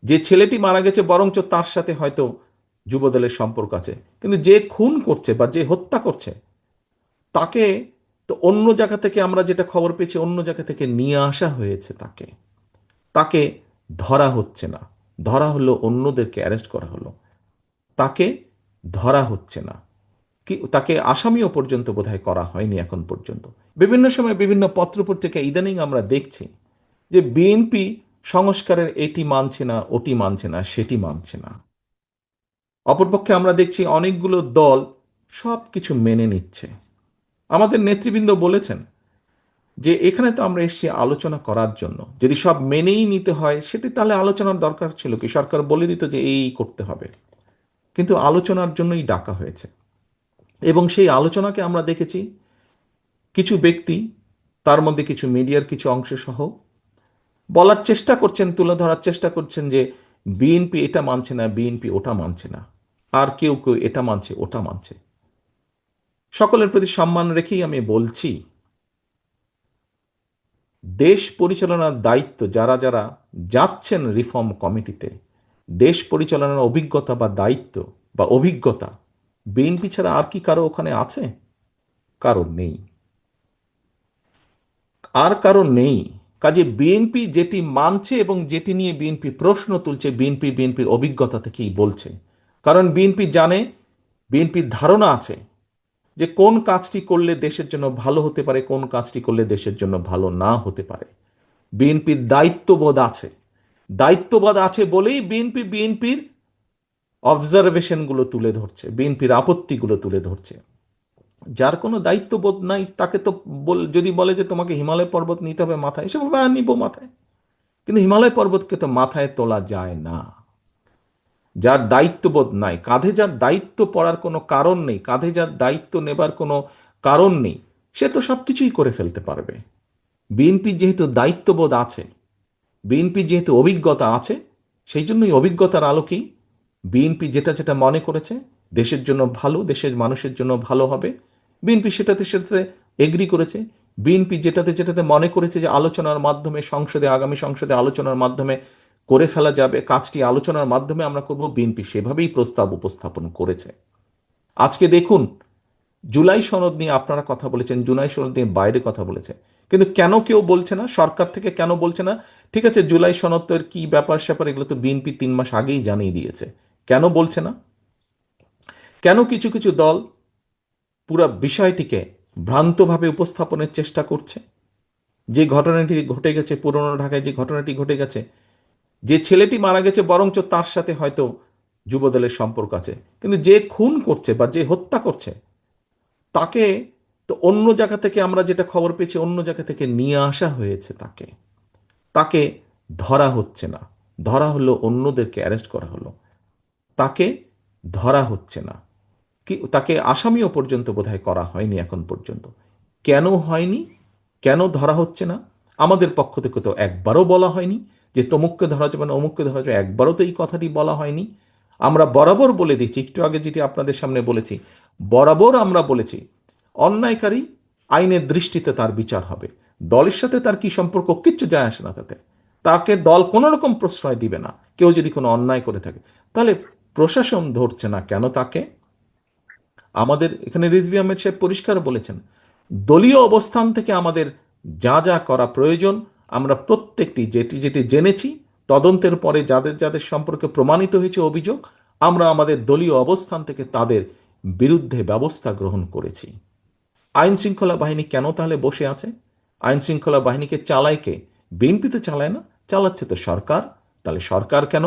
যে ছেলেটি মারা গেছে বরঞ্চ তার সাথে হয়তো যুবদলের সম্পর্ক আছে, কিন্তু যে খুন করছে বা যে হত্যা করছে তাকে তো অন্য জায়গা থেকে, আমরা যেটা খবর পেয়েছি, অন্য জায়গা থেকে নিয়ে আসা হয়েছে। তাকে তাকে ধরা হচ্ছে না। ধরা হলো, অন্যদেরকে অ্যারেস্ট করা হলো, তাকে ধরা হচ্ছে না। কি তাকে আসামিও পর্যন্ত বোধহয় করা হয়নি এখন পর্যন্ত। বিভিন্ন সময় বিভিন্ন পত্রপত্রিকা ইদানিং আমরা দেখছি যে বিএনপি সংস্কারের এটি মানছে না, ওটি মানছে না, সেটি মানছে না। অপরপক্ষে আমরা দেখছি অনেকগুলো দল সব কিছু মেনে নিচ্ছে। আমাদের নেতৃবৃন্দ বলেছেন যে এখানে তো আমরা এসেছি আলোচনা করার জন্য, যদি সব মেনেই নিতে হয় সেটি তাহলে আলোচনার দরকার ছিল কি? সরকার বলে দিত যে এই করতে হবে। কিন্তু আলোচনার জন্যই ডাকা হয়েছে, এবং সেই আলোচনাকে আমরা দেখেছি কিছু ব্যক্তি, তার মধ্যে কিছু মিডিয়ার কিছু অংশ সহ, বলার চেষ্টা করছেন, তুলে ধরার চেষ্টা করছেন যে বিএনপি এটা মানছে না, বিএনপি ওটা মানছে না, আর কেউ কেউ এটা মানছে, ওটা মানছে। সকলের প্রতি সম্মান রেখেই আমি বলছি, দেশ পরিচালনার দায়িত্ব যারা যারা যাচ্ছেন রিফর্ম কমিটিতে, দেশ পরিচালনার অভিজ্ঞতা বা দায়িত্ব বা অভিজ্ঞতা বিএনপি ছাড়া আর কি কারো ওখানে আছে? কারো নেই, আর কারো নেই। কাজে বিএনপি যেটি মানছে এবং যেটি নিয়ে বিএনপি প্রশ্ন তুলছে, বিএনপির অভিজ্ঞতা থেকেই বলছে। কারণ বিএনপি জানে, বিএনপির ধারণা আছে যে কোন কাজটি করলে দেশের জন্য ভালো হতে পারে, কোন কাজটি করলে দেশের জন্য ভালো না হতে পারে। বিএনপির দায়িত্ববোধ আছে। দায়িত্ববোধ আছে বলেই বিএনপির অবজারভেশনগুলো তুলে ধরছে, বিএনপির আপত্তিগুলো তুলে ধরছে। যার কোনো দায়িত্ববোধ নাই তাকে তো যদি বলে যে তোমাকে হিমালয় পর্বত নিতে হবে মাথায়, সে বলবে নিব মাথায়। কিন্তু হিমালয় পর্বতকে তো মাথায় তোলা যায় না। যার দায়িত্ববোধ নাই, কাঁধে যার দায়িত্ব পড়ার কোনো কারণ নেই, কাঁধে যার দায়িত্ব নেবার কোনো কারণ নেই, সে তো সব কিছুই করে ফেলতে পারবে। বিএনপির যেহেতু দায়িত্ববোধ আছে, বিএনপির যেহেতু অভিজ্ঞতা আছে, সেই জন্যই অভিজ্ঞতার আলোকেই বিএনপি যেটা যেটা মনে করেছে দেশের জন্য ভালো, দেশের মানুষের জন্য ভালো হবে, বিএনপি সেটাতে সেটাতে এগ্রি করেছে। বিএনপি যেটাতে যেটাতে মনে করেছে যে আলোচনার মাধ্যমে সংসদে, আগামী সংসদে আলোচনার মাধ্যমে করে ফেলা যাবে, কাজটি আলোচনার মাধ্যমে আমরা করব, বিএনপি সেভাবেই প্রস্তাব উপস্থাপন করেছে। আজকে দেখুন, জুলাই সনদ নিয়ে আপনারা কথা বলেছেন, জুলাই সনদ নিয়ে বাইরে কথা বলেছে, কিন্তু কেন কেউ বলছে না? সরকার থেকে কেন বলছে না? ঠিক আছে, জুলাই সনদ তো এর কি ব্যাপার স্যাপার, এগুলো তো বিএনপি 3 মাস আগেই জানিয়ে দিয়েছে। কেন বলছে না? কেন কিছু কিছু দল পুরো বিষয়টিকে ভ্রান্তভাবে উপস্থাপনের চেষ্টা করছে? যে ঘটনাটি ঘটে গেছে, পুরনো ঢাকায় যে ঘটনাটি ঘটে গেছে, যে ছেলেটি মারা গেছে বরঞ্চ তার সাথে হয়তো যুবদলের সম্পর্ক আছে, কিন্তু যে খুন করছে বা যে হত্যা করছে তাকে তো অন্য জায়গা থেকে, আমরা যেটা খবর পেয়েছি, অন্য জায়গা থেকে নিয়ে আসা হয়েছে। তাকে তাকে ধরা হচ্ছে না। ধরা হলো, অন্যদেরকে অ্যারেস্ট করা হলো, তাকে ধরা হচ্ছে না। কি তাকে আসামিও পর্যন্ত বোধহয় করা হয়নি এখন পর্যন্ত। কেন হয়নি? কেন ধরা হচ্ছে না? আমাদের পক্ষ থেকে তো একবারও বলা হয়নি যে তমুককে ধরা যাবে না, অমুককে ধরা যাবে, একবারও তো এই কথাটি বলা হয়নি। আমরা বরাবর বলে দিচ্ছি, একটু আগে যেটি আপনাদের সামনে বলেছি, বরাবর আমরা বলেছি অন্যায়কারী আইনের দৃষ্টিতে তার বিচার হবে। দলের সাথে তার কি সম্পর্ক, কিচ্ছু যায় আসে না তাতে। তাকে দল কোনো রকম প্রশ্রয় দিবে না। কেউ যদি কোনো অন্যায় করে থাকে, তাহলে প্রশাসন ধরছে না কেন তাকে? আমাদের এখানে রিজভী আহমেদ সাহেব পরিষ্কার বলেছেন, দলীয় অবস্থান থেকে আমাদের যা যা করা প্রয়োজন, আমরা প্রত্যেকটি যেটি যেটি জেনেছি, তদন্তের পরে যাদের যাদের সম্পর্কে প্রমাণিত হয়েছে অভিযোগ, আমরা আমাদের দলীয় অবস্থান থেকে তাদের বিরুদ্ধে ব্যবস্থা গ্রহণ করেছি। আইন শৃঙ্খলা বাহিনী কেন তাহলে বসে আছে? আইন শৃঙ্খলা বাহিনীকে চালায় কে? বিএনপি তো চালায় না, চালাচ্ছে তো সরকার। তাহলে সরকার কেন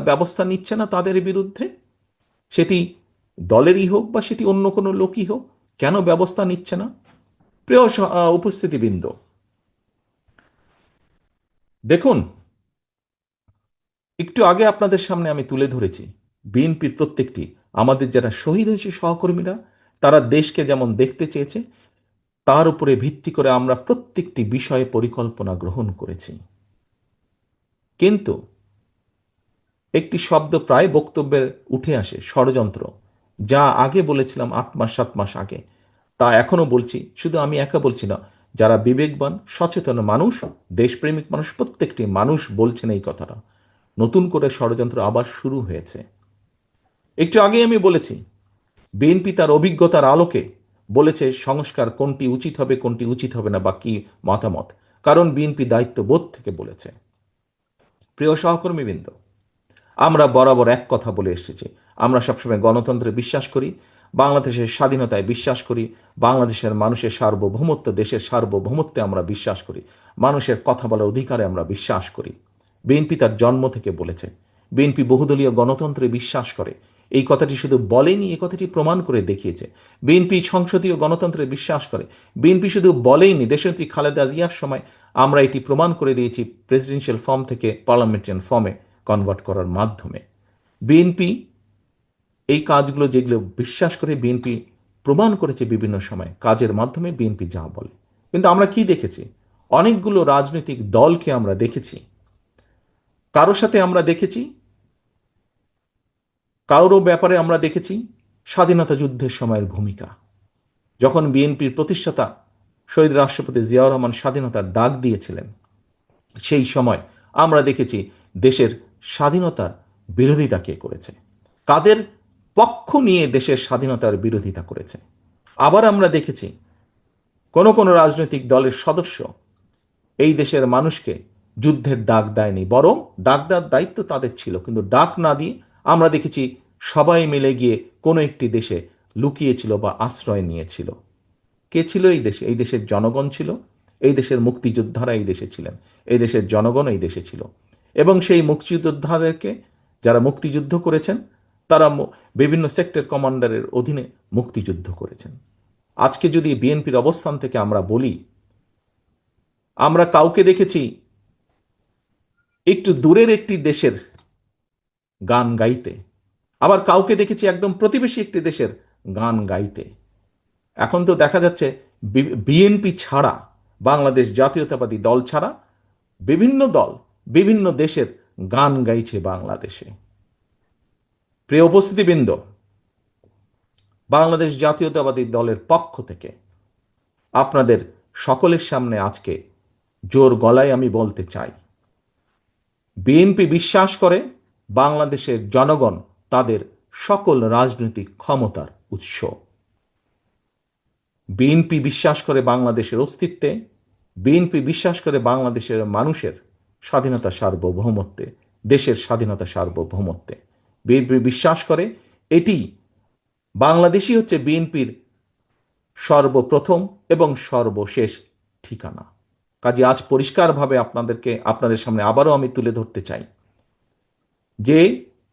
ব্যবস্থা নিচ্ছে না তাদের বিরুদ্ধে? সেটি দলেরই হোক বা সেটি অন্য কোনো লোকই হোক, কেন ব্যবস্থা নিচ্ছে না? প্রিয় উপস্থিতিবৃন্দ, দেখুন, একটু আগে আপনাদের সামনে আমি তুলে ধরেছি বিএনপির প্রত্যেকটি, আমাদের যারা শহীদ হয়েছে সহকর্মীরা, তারা দেশকে যেমন দেখতে চেয়েছে, তার উপরে ভিত্তি করে আমরা প্রত্যেকটি বিষয়ে পরিকল্পনা গ্রহণ করেছি। কিন্তু একটি শব্দ প্রায় বক্তব্যে উঠে আসে, ষড়যন্ত্র। যা আগে বলেছিলাম 8 মাস 7 মাস আগে, তা এখনো বলছি। শুধু আমি একা বলছি না, যারা বিবেকবান সচেতন মানুষ, দেশপ্রেমিক মানুষ, প্রত্যেকটি মানুষ বলছেন এই কথাটা। নতুন করে ষড়যন্ত্র আবার শুরু হয়েছে। একটু আগে আমি বলেছি বিএনপি তার অভিজ্ঞতার আলোকে বলেছে সংস্কার কোনটি উচিত হবে কোনটি উচিত হবে না বা কি মতামত, কারণ বিএনপি দায়িত্ববোধ থেকে বলেছে। প্রিয় সহকর্মীবৃন্দ, আমরা বরাবর এক কথা বলে এসেছি, আমরা সবসময় গণতন্ত্রে বিশ্বাস করি, বাংলাদেশের স্বাধীনতায় বিশ্বাস করি, বাংলাদেশের মানুষের সার্বভৌমত্ব, দেশের সার্বভৌমত্বে আমরা বিশ্বাস করি, মানুষের কথা বলার অধিকারে আমরা বিশ্বাস করি। বিএনপি তার জন্ম থেকে বলেছে, বিএনপি বহুদলীয় গণতন্ত্রে বিশ্বাস করে। এই কথাটি শুধু বলেনি, এই কথাটি প্রমাণ করে দেখিয়েছে। বিএনপি সংসদীয় গণতন্ত্রে বিশ্বাস করে। বিএনপি শুধু বলেইনি, দেশনেত্রী খালেদা জিয়ার সময় আমরা এটি প্রমাণ করে দিয়েছি প্রেসিডেন্সিয়াল ফর্ম থেকে পার্লামেন্টারিয়ান ফর্মে কনভার্ট করার মাধ্যমে। বিএনপি এই কাজগুলো যেগুলো বিশ্বাস করে বিএনপি প্রমাণ করেছে বিভিন্ন সময় কাজের মাধ্যমে বিএনপি যা বলে। কিন্তু আমরা কি দেখেছি, অনেকগুলো রাজনৈতিক দলকে আমরা দেখেছি, কারোর সাথে আমরা দেখেছি, কারোর ব্যাপারে আমরা দেখেছি স্বাধীনতা যুদ্ধের সময়ের ভূমিকা। যখন বিএনপির প্রতিষ্ঠাতা শহীদ রাষ্ট্রপতি জিয়াউর রহমান স্বাধীনতার ডাক দিয়েছিলেন, সেই সময় আমরা দেখেছি দেশের স্বাধীনতার বিরোধিতা কে করেছে, কাদের পক্ষ নিয়ে দেশের স্বাধীনতার বিরোধিতা করেছে। আবার আমরা দেখেছি কোন কোন রাজনৈতিক দলের সদস্য এই দেশের মানুষকে যুদ্ধের ডাক দেয়নি, বরং ডাক দেওয়ার দায়িত্ব তাদের ছিল, কিন্তু ডাক না দিয়ে আমরা দেখেছি সবাই মিলে গিয়ে কোনো একটি দেশে লুকিয়েছিল বা আশ্রয় নিয়েছিল। কে ছিল এই দেশে? এই দেশের জনগণ ছিল। এই দেশের মুক্তিযোদ্ধারা এই দেশে ছিলেন। এই দেশের জনগণ এই দেশে ছিল। এবং সেই মুক্তিযোদ্ধাদেরকে, যারা মুক্তিযুদ্ধ করেছেন, তারা বিভিন্ন সেক্টর কমান্ডারের অধীনে মুক্তিযুদ্ধ করেছেন। আজকে যদি বিএনপির অবস্থান থেকে আমরা বলি, আমরা কাউকে দেখেছি একটু দূরের একটি দেশের গান গাইতে, আবার কাউকে দেখেছি একদম প্রতিবেশী একটি দেশের গান গাইতে। এখন তো দেখা যাচ্ছে বিএনপি ছাড়া, বাংলাদেশ জাতীয়তাবাদী দল ছাড়া বিভিন্ন দল বিভিন্ন দেশের গান গাইছে বাংলাদেশে। প্রিয় উপস্থিতিবৃন্দ, বাংলাদেশ জাতীয়তাবাদী দলের পক্ষ থেকে আপনাদের সকলের সামনে আজকে জোর গলায় আমি বলতে চাই, বিএনপি বিশ্বাস করে বাংলাদেশের জনগণ তাদের সকল রাজনৈতিক ক্ষমতার উৎস। বিএনপি বিশ্বাস করে বাংলাদেশের অস্তিত্বে, বিএনপি বিশ্বাস করে বাংলাদেশের মানুষের স্বাধীনতা সার্বভৌমত্বে, দেশের স্বাধীনতা সার্বভৌমত্বে। বিএনপি বিশ্বাস করে এটি বাংলাদেশই হচ্ছে বিএনপির সর্বপ্রথম এবং সর্বশেষ ঠিকানা। কাজে আজ পরিষ্কারভাবে আপনাদের সামনে আবারও আমি তুলে ধরতে চাই যে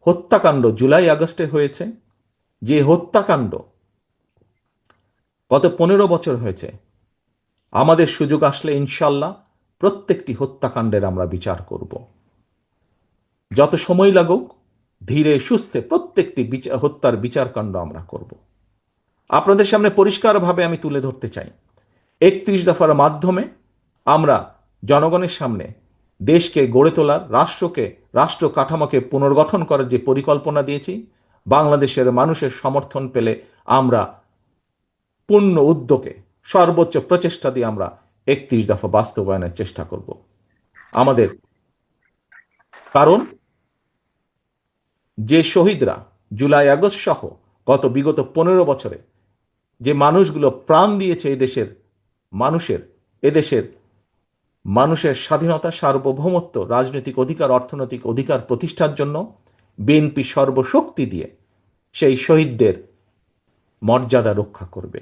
হত্যাকাণ্ড জুলাই আগস্টে হয়েছে, যে হত্যাকাণ্ড গত 15 বছর হয়েছে, আমাদের সুযোগ আসলে ইনশাল্লাহ প্রত্যেকটি হত্যাকাণ্ডের আমরা বিচার করব। যত সময় লাগুক ধীরে সুস্থে প্রত্যেকটি হত্যার বিচারকাণ্ড আমরা করব। আপনাদের সামনে পরিষ্কারভাবে আমি তুলে ধরতে চাই, 31 দফার মাধ্যমে আমরা জনগণের সামনে দেশকে গড়ে তোলার, রাষ্ট্র কাঠামোকে পুনর্গঠন করার যে পরিকল্পনা দিয়েছি, বাংলাদেশের মানুষের সমর্থন পেলে আমরা পূর্ণ উদ্যোগে সর্বোচ্চ প্রচেষ্টা দিয়ে আমরা 31 দফা বাস্তবায়নের চেষ্টা করব। আমাদের কারণ যে শহীদরা জুলাই আগস্ট সহ বিগত 15 বছরে যে মানুষগুলো প্রাণ দিয়েছে এদেশের মানুষের স্বাধীনতা, সার্বভৌমত্ব, রাজনৈতিক অধিকার, অর্থনৈতিক অধিকার প্রতিষ্ঠার জন্য বিএনপি সর্বশক্তি দিয়ে সেই শহীদদের মর্যাদা রক্ষা করবে,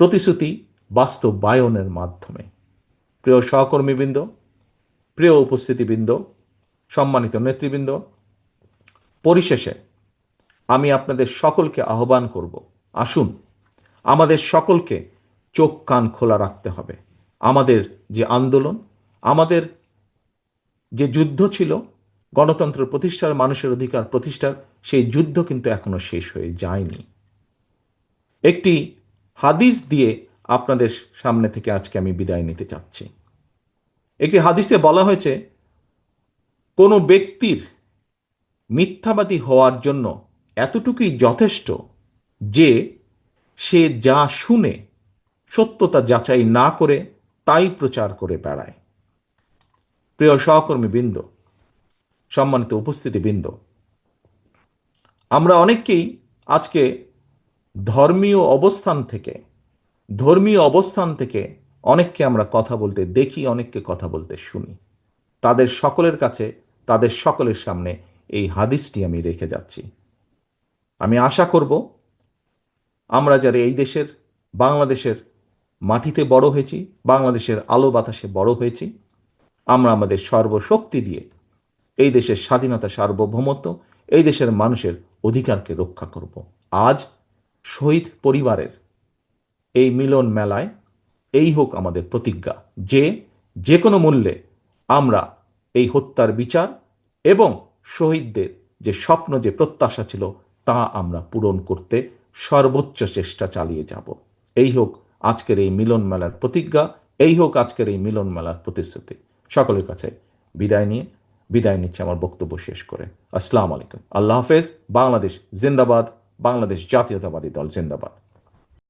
প্রতিশ্রুতি বাস্তবায়নের মাধ্যমে। প্রিয় সহকর্মীবৃন্দ, প্রিয় উপস্থিতিবৃন্দ, সম্মানিত নেতৃবৃন্দ, পরিশেষে আমি আপনাদের সকলকে আহ্বান করব, আসুন আমাদের সকলকে চোখ কান খোলা রাখতে হবে। আমাদের যে আন্দোলন, আমাদের যে যুদ্ধ ছিল গণতন্ত্র প্রতিষ্ঠার, মানুষের অধিকার প্রতিষ্ঠার, সেই যুদ্ধ কিন্তু এখনো শেষ হয়ে যায়নি। একটি হাদিস দিয়ে আপনাদের সামনে থেকে আজকে আমি বিদায় নিতে চাচ্ছি। একটি হাদিসে বলা হয়েছে, কোনো ব্যক্তির মিথ্যাবাদী হওয়ার জন্য এতটুকুই যথেষ্ট যে সে যা শুনে সত্যতা যাচাই না করে তাই প্রচার করে বেড়ায়। প্রিয় সহকর্মীবৃন্দ, সম্মানিত উপস্থিতিবৃন্দ, আমরা অনেককেই আজকে ধর্মীয় অবস্থান থেকে অনেককে আমরা কথা বলতে দেখি, অনেককে কথা বলতে শুনি। তাদের সকলের কাছে, তাদের সকলের সামনে এই হাদিসটি আমি রেখে যাচ্ছি। আমি আশা করব আমরা যারা এই দেশের, বাংলাদেশের মাটিতে বড় হয়েছি, বাংলাদেশের আলো বাতাসে বড় হয়েছি, আমরা আমাদের সর্বশক্তি দিয়ে এই দেশের স্বাধীনতা, সার্বভৌমত্ব, এই দেশের মানুষের অধিকারকে রক্ষা করব। আজ শহীদ পরিবারের এই মিলন মেলায় এই হোক আমাদের প্রতিজ্ঞা যে যে কোনো মূল্যে আমরা এই হত্যার বিচার এবং শহীদদের যে স্বপ্ন, যে প্রত্যাশা ছিল, তা আমরা পূরণ করতে সর্বোচ্চ চেষ্টা চালিয়ে যাব। এই হোক আজকের এই মিলন মেলার প্রতিজ্ঞা, এই হোক আজকের এই মিলন মেলার প্রতিশ্রুতি। সকলের কাছে বিদায় নিচ্ছে আমার বক্তব্য শেষ করে। আসসালামু আলাইকুম, আল্লাহ হাফেজ। বাংলাদেশ জিন্দাবাদ, বাংলাদেশ জাতীয়তাবাদী দল জিন্দাবাদ।